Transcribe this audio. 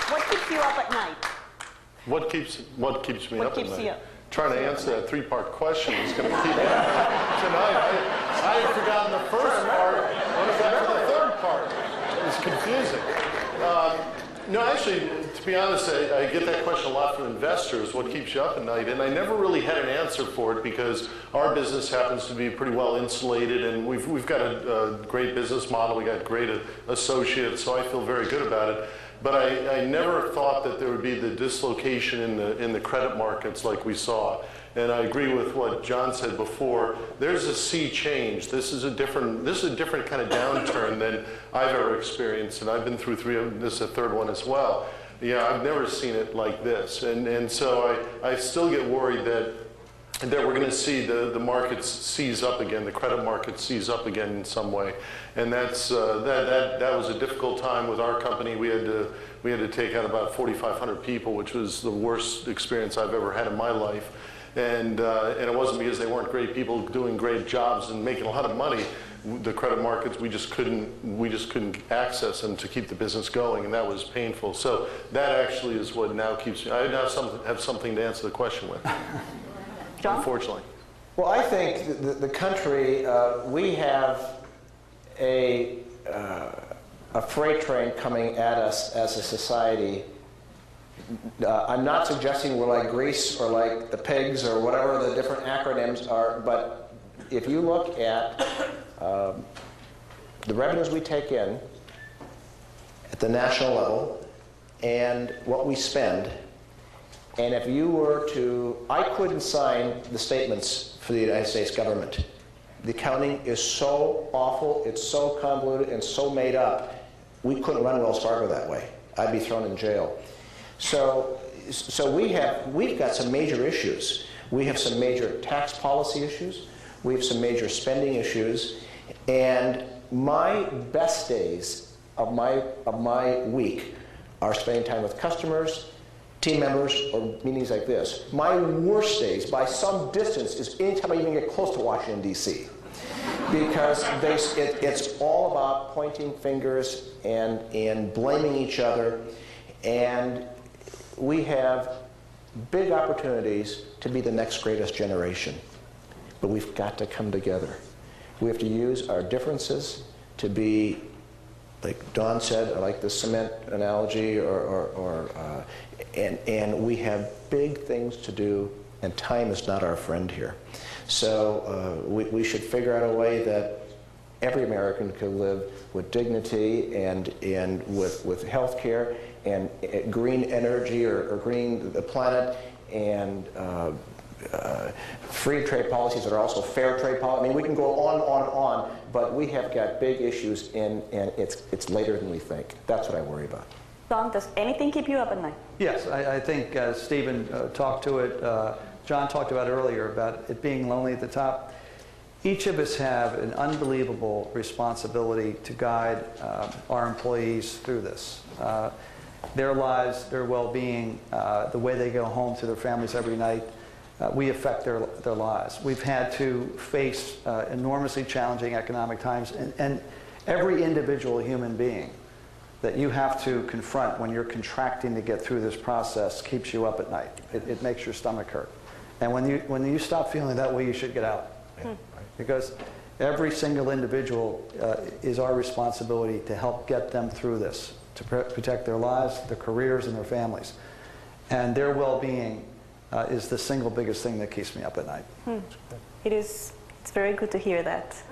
What keeps you up at night? What keeps me up at night? You up? Trying to answer that three-part question is going to keep me up tonight. I had forgotten the first part. What is that for the third part? It's confusing. No, actually, to be honest, I get that question a lot from investors, what keeps you up at night? And I never really had an answer for it because our business happens to be pretty well insulated, and we've got a great business model, we got great associates, so I feel very good about it. But I never thought that there would be the dislocation in the credit markets like we saw. And I agree with what John said before. There's a sea change. This is a different kind of downturn than I've ever experienced, and I've been through three of them. This is the third one as well. Yeah, I've never seen it like this, and so I still get worried that we're going to see the markets seize up again, the credit markets seize up again in some way, and that was a difficult time with our company. We had to take out about 4,500 people, which was the worst experience I've ever had in my life. And it wasn't because they weren't great people doing great jobs and making a lot of money. The credit markets, we just couldn't access them to keep the business going, and that was painful. So that actually is what now keeps me. I now have something to answer the question with. John? Unfortunately. Well, I think the country, we have a freight train coming at us as a society. I'm not suggesting we're like Greece or like the pigs or whatever the different acronyms are, but if you look at the revenues we take in at the national level and what we spend, and if you were to, I couldn't sign the statements for the United States government. The accounting is so awful, it's so convoluted and so made up, we couldn't run Wells Fargo that way. I'd be thrown in jail. So we've got some major issues. We have some major tax policy issues. We have some major spending issues. And my best days of my week are spending time with customers, team members, or meetings like this. My worst days, by some distance, is anytime I even get close to Washington, D.C. Because it's all about pointing fingers and blaming each other. And we have big opportunities to be the next greatest generation, but we've got to come together. We have to use our differences to be, like Don said, I like the cement analogy, and we have big things to do, and time is not our friend here. So we should figure out a way that every American can live with dignity and with health care and green energy or green the planet, and free trade policies that are also fair trade policies. I mean, we can go on, but we have got big issues, and it's later than we think. That's what I worry about. Don, does anything keep you up at night? Yes, I think Stephen talked to it. John talked about it earlier, about it being lonely at the top. Each of us have an unbelievable responsibility to guide our employees through this. Their lives, their well-being, the way they go home to their families every night, we affect their lives. We've had to face enormously challenging economic times, and every individual human being that you have to confront when you're contracting to get through this process keeps you up at night. It makes your stomach hurt. And when you stop feeling that way, you should get out. Because every single individual is our responsibility to help get them through this, to protect their lives, their careers, and their families. And their well-being is the single biggest thing that keeps me up at night. It's very good to hear that.